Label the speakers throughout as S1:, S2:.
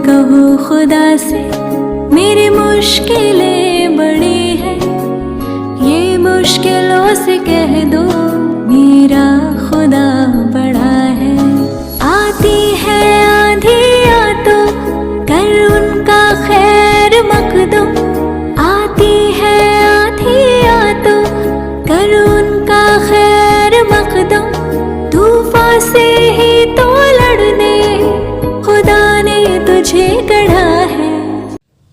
S1: कहो खुदा से मेरी मुश्किलें बड़ी है, ये मुश्किलों से कह दो मेरा खुदा बड़ा है। आती है आंधियाँ तो कर उनका खैर मकदम, आती है आंधियाँ तो कर उनका खैर मकदम, तूफान से ही तो लड़ने खुदा ने तुझे गढ़ा है।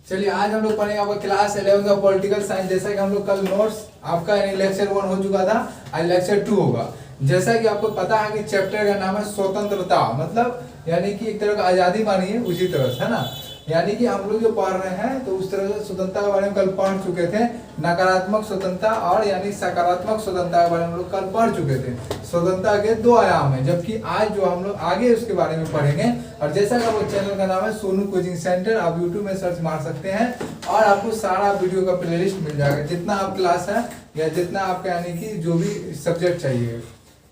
S2: चलिए आज हम लोग पढ़ेंगे आपका क्लास 11 का पॉलिटिकल साइंस। जैसा कि हम लोग कल नोट्स आपका यानी लेक्चर 1 हो चुका था, आज लेक्चर 2 होगा। जैसा कि आपको पता है कि चैप्टर का नाम है स्वतंत्रता, मतलब यानी कि एक तरह का आजादी मानिए उसी तरह से, है ना। यानी कि हम लोग जो पढ़ रहे हैं तो उस तरह से स्वतंत्रता के बारे में कल पढ़ चुके थे। नकारात्मक स्वतंत्रता और यानी सकारात्मक स्वतंत्रता के बारे में हम लोग कल पढ़ चुके थे। स्वतंत्रता के 2 आयाम है, जबकि आज जो हम लोग आगे उसके बारे में पढ़ेंगे। और जैसा कि वो चैनल का नाम है सोनू कोचिंग सेंटर, आप यूट्यूब में सर्च मार सकते हैं और आपको सारा वीडियो का प्लेलिस्ट मिल जाएगा, जितना आप क्लास है या जितना आपका यानी कि जो भी सब्जेक्ट चाहिए।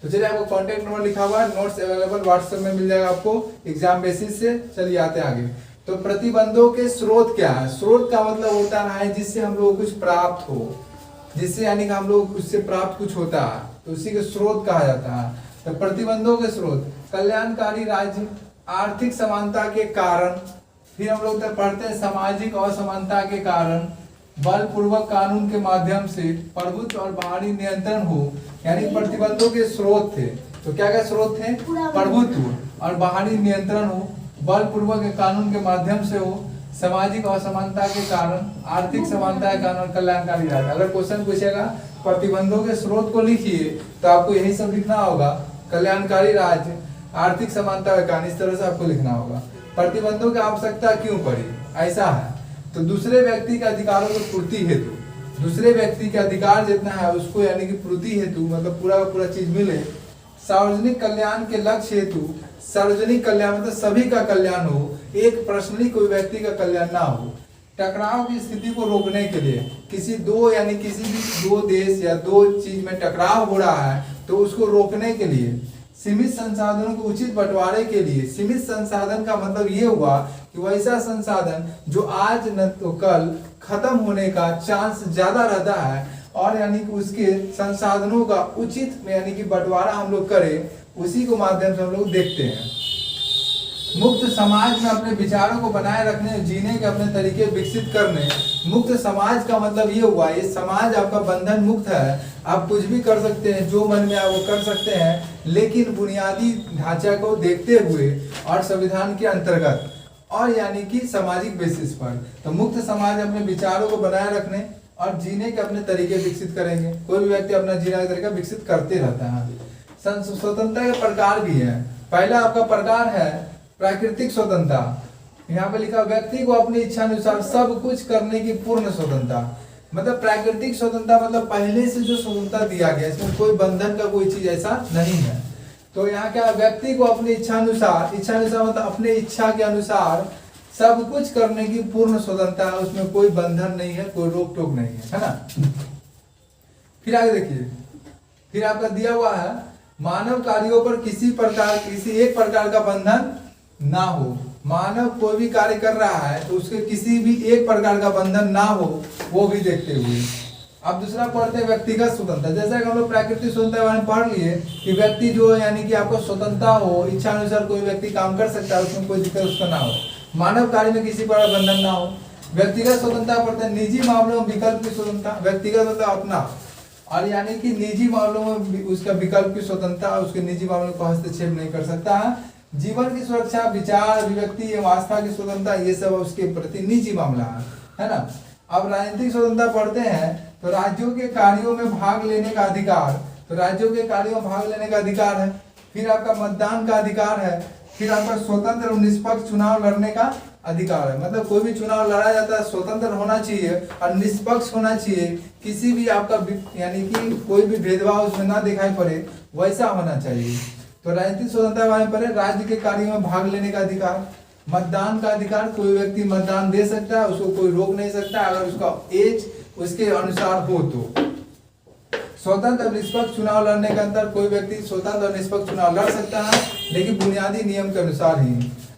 S2: तो चलिए आपको कॉन्टेक्ट नंबर लिखा हुआ है, नोट्स अवेलेबल व्हाट्सएप में मिल जाएगा आपको एग्जाम बेसिस से। चलिए आते हैं आगे। तो प्रतिबंधों के स्रोत क्या है? स्रोत का मतलब होता है जिससे हम लोग कुछ प्राप्त हो, जिससे यानी कि हम लोग उससे प्राप्त कुछ होता है तो उसी के स्रोत कहा जाता है। तो प्रतिबंधों के स्रोत कल्याणकारी राज्य, आर्थिक समानता के कारण, फिर हम लोग पढ़ते हैं सामाजिक असमानता के कारण, बलपूर्वक कानून के माध्यम से प्रभुत्व और बाहरी नियंत्रण हो, यानी प्रतिबंधों के स्रोत थे। तो क्या क्या स्रोत थे? प्रभुत्व और बाहरी नियंत्रण हो, बलपूर्वक कानून के माध्यम से हो, सामाजिक असमानता के कारण, आर्थिक समानता के कारण, कल्याणकारी राज्य। अगर क्वेश्चन पूछेगा प्रतिबंधों के स्रोत को लिखिए तो आपको यही सब लिखना होगा, कल्याणकारी राज्य, आर्थिक समानता के कारण, इस तरह से आपको लिखना होगा। प्रतिबंधों की आवश्यकता क्यों पड़ी? ऐसा है तो दूसरे व्यक्ति के अधिकारों की पूर्ति हेतु, दूसरे व्यक्ति के अधिकार जितना है उसको यानी कि पूर्ति हेतु, मतलब पूरा का पूरा चीज मिले। सार्वजनिक कल्याण के लक्ष्य हेतु, सार्वजनिक कल्याण मतलब सभी का कल्याण हो, एक पर्सनली कोई व्यक्ति का कल्याण ना हो। टकराव की स्थिति को रोकने के लिए, किसी दो यानी किसी भी दो देश या दो चीज में टकराव हो रहा है तो उसको रोकने के लिए। सीमित संसाधनों को उचित बंटवारे के लिए, सीमित संसाधन का मतलब ये हुआ कि वैसा संसाधन जो आज न तो कल खत्म होने का चांस ज्यादा रहता है और यानी कि उसके संसाधनों का उचित यानी कि बंटवारा हम लोग करें, उसी को माध्यम से हम लोग देखते हैं। मुक्त समाज में अपने विचारों को बनाए रखने, जीने के अपने तरीके विकसित करने। मुक्त समाज का मतलब ये हुआ, ये समाज आपका बंधन मुक्त है, आप कुछ भी कर सकते हैं, जो मन में आए वो कर सकते हैं, लेकिन बुनियादी ढांचा को देखते हुए और संविधान के अंतर्गत और यानी कि सामाजिक बेसिस पर। तो मुक्त समाज अपने विचारों को बनाए रखने और जीने के अपने तरीके विकसित करेंगे। कोई भी व्यक्ति अपना जीने का तरीका विकसित करते रहता है। स्वतंत्रता के प्रकार भी है। पहला आपका प्रकार है प्राकृतिक स्वतंत्रता। यहाँ पे लिखा व्यक्ति को अपनी इच्छा अनुसार सब कुछ करने की पूर्ण स्वतंत्रता। मतलब प्राकृतिक स्वतंत्रता मतलब पहले से जो स्वतंत्रता दिया गया, इसमें कोई बंधन का कोई चीज ऐसा नहीं है। तो यहाँ क्या, व्यक्ति को अपनी इच्छा अनुसार मतलब अपने इच्छा के अनुसार सब कुछ करने की पूर्ण स्वतंत्रता है, उसमें कोई बंधन नहीं है, कोई रोक टोक नहीं है ना। फिर आगे देखिए, फिर आपका दिया हुआ है मानव कार्यों पर किसी एक प्रकार का बंधन ना हो। मानव कोई भी कार्य कर रहा है तो उसके किसी भी एक प्रकार का बंधन ना हो, वो भी देखते हुए। अब दूसरा पढ़ते हैं व्यक्तिगत स्वतंत्रता। जैसा कि हम लोग प्राकृतिक स्वतंत्रता के बारे में पढ़ लिए कि व्यक्ति जो है यानी कि आपको स्वतंत्रता हो, इच्छा अनुसार कोई व्यक्ति काम कर सकता है, उसमें कोई दिक्कत उसका ना हो, मानव कार्य में किसी प्रकार बंधन ना हो। व्यक्तिगत स्वतंत्रता पढ़ते हैं निजी मामलों में विकल्प की स्वतंत्रता। व्यक्तिगत मतलब अपना, और यानी कि निजी मामलों में उसका विकल्प की स्वतंत्रता, उसके निजी मामलों को हस्तक्षेप नहीं कर सकता है। जीवन की सुरक्षा, विचार अभिव्यक्ति एवं आस्था की स्वतंत्रता, ये सब उसके प्रति निजी मामला है ना। अब राजनीतिक स्वतंत्रता पढ़ते हैं तो राज्यों के कार्यों में भाग लेने का अधिकार, तो राज्यों के कार्यों में भाग लेने का अधिकार है। फिर आपका मतदान का अधिकार है। फिर आपका स्वतंत्र और निष्पक्ष चुनाव लड़ने का अधिकार है। मतलब कोई भी चुनाव लड़ा जाता है स्वतंत्र होना चाहिए और निष्पक्ष होना चाहिए, किसी भी आपका यानी कि कोई भी भेदभाव उसमें ना दिखाई पड़े, वैसा होना चाहिए। तो राजनीतिक स्वतंत्रता वाले पर राज्य के कार्यों में भाग लेने का अधिकार। मतदान का अधिकार, कोई व्यक्ति मतदान दे सकता है, उसको कोई रोक नहीं सकता अगर उसका एज उसके अनुसार हो तो। स्वतंत्र और निष्पक्ष चुनाव लड़ने के अंदर कोई व्यक्ति स्वतंत्र और निष्पक्ष चुनाव लड़ सकता है, लेकिन बुनियादी नियम के अनुसार ही,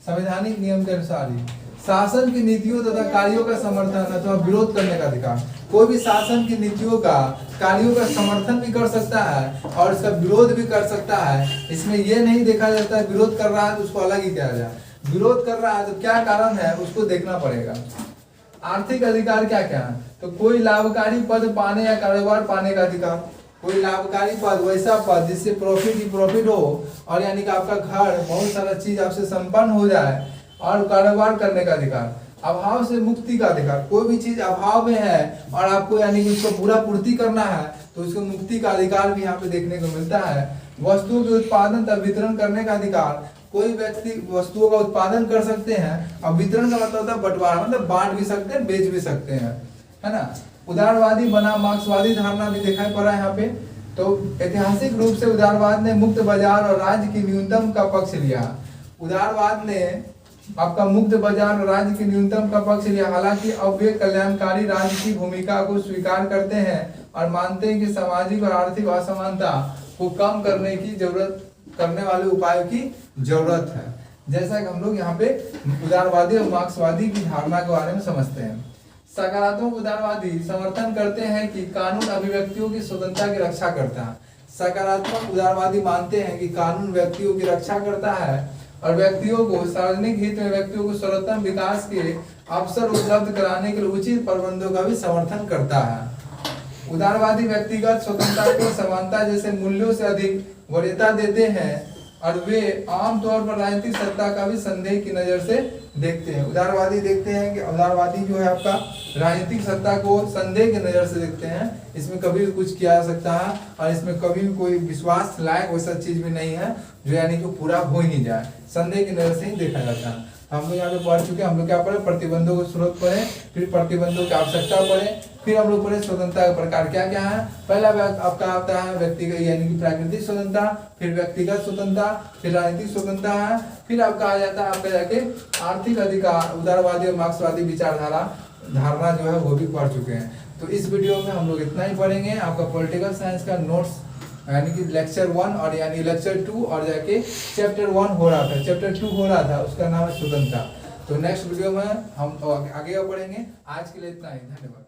S2: संवैधानिक नियम के अनुसार ही। शासन की नीतियों तथा कार्यों का समर्थन अथवा विरोध करने का अधिकार। कोई भी शासन की नीतियों का कार्यों का समर्थन भी कर सकता है और इसका विरोध भी कर सकता है। इसमें यह नहीं देखा जाता है विरोध कर रहा है तो उसको अलग ही किया जाए, विरोध कर रहा है तो क्या कारण है उसको देखना पड़ेगा। आर्थिक अधिकार क्या क्या है? तो कोई लाभकारी पद पाने या कारोबार पाने का अधिकार। कोई लाभकारी पद, वैसा पद जिससे प्रॉफिट ही प्रॉफिट हो और यानी कि आपका घर बहुत सारा चीज आपसे संपन्न हो जाए और कारोबार करने का अधिकार। अभाव से मुक्ति का अधिकार। कोई भी चीज अभाव में है और आपको यानी कि उसको पूरा पूर्ति करना है तो उसको मुक्ति का अधिकार भी यहाँ पे देखने को मिलता है। वस्तुओं के उत्पादन तथा वितरण करने का अधिकार। कोई व्यक्ति वस्तुओं का उत्पादन कर सकते हैं और वितरण का मतलब होता है बंटवारा, मतलब बांट भी सकते हैं, बेच भी सकते हैं, है ना। उदारवादी बनाम मार्क्सवादी धारणा भी दिखाई पड़ा है यहाँ पे। तो ऐतिहासिक रूप से उदारवाद ने मुक्त बाजार और राज्य की न्यूनतम का पक्ष लिया। उदारवाद ने आपका मुक्त बाजार और राज्य की न्यूनतम का पक्ष लिया। हालांकि अब वे कल्याणकारी राज्य की भूमिका को स्वीकार करते हैं और मानते हैं कि सामाजिक और आर्थिक असमानता को कम करने की जरूरत, करने वाले उपायों की जरूरत है। जैसा कि हम लोग यहाँ पे उदारवादी और मार्क्सवादी की धारणा के बारे में समझते हैं। सकारात्मक उदारवादी समर्थन करते हैं कि कानून अभिव्यक्तियों की स्वतंत्रता की रक्षा करता है। सकारात्मक उदारवादी मानते हैं कि कानून व्यक्तियों की रक्षा करता है और व्यक्तियों को सार्वजनिक हित में व्यक्तियों को सर्वोत्तम विकास के अवसर उपलब्ध कराने के लिए उचित प्रबंधों का भी समर्थन करता है। उदारवादी व्यक्तिगत स्वतंत्रता को समानता जैसे मूल्यों से अधिक वरीयता देते हैं और वे आमतौर पर राजनीतिक सत्ता का भी संदेह की नजर से देखते हैं। उदारवादी देखते हैं कि उदारवादी जो है आपका राजनीतिक सत्ता को संदेह की नजर से देखते हैं। इसमें कभी भी कुछ किया जा सकता है और इसमें कभी भी कोई विश्वास लायक वैसा चीज भी नहीं है जो यानी कि पूरा हो ही नहीं जाए, संदेह की नजर से ही देखा जाता है। हम लोग यहाँ पे पढ़ चुके हैं। हम लोग क्या पढ़े? प्रतिबंधों को स्रोत पढ़े, फिर प्रतिबंधों की आवश्यकता पढ़े, फिर हम लोग पढ़े स्वतंत्रता के प्रकार क्या क्या है। पहला आपका आता है व्यक्तिगत यानी कि प्राकृतिक स्वतंत्रता, फिर व्यक्तिगत स्वतंत्रता, फिर राजनीतिक स्वतंत्रता है, फिर आपका आ जाता है आपका जाके आर्थिक अधिकार। उदारवादी और मार्क्सवादी विचारधारा धारणा जो है वो भी पढ़ चुके हैं। तो इस वीडियो में हम लोग इतना ही पढ़ेंगे। आपका पॉलिटिकल साइंस का नोट्स यानी कि लेक्चर 1 और यानी लेक्चर 2 और जाके चैप्टर 1 हो रहा था, चैप्टर 2 हो रहा था, उसका नाम है स्वतंत्रता। तो नेक्स्ट वीडियो में हम आगे पढ़ेंगे। आज के लिए इतना ही, धन्यवाद।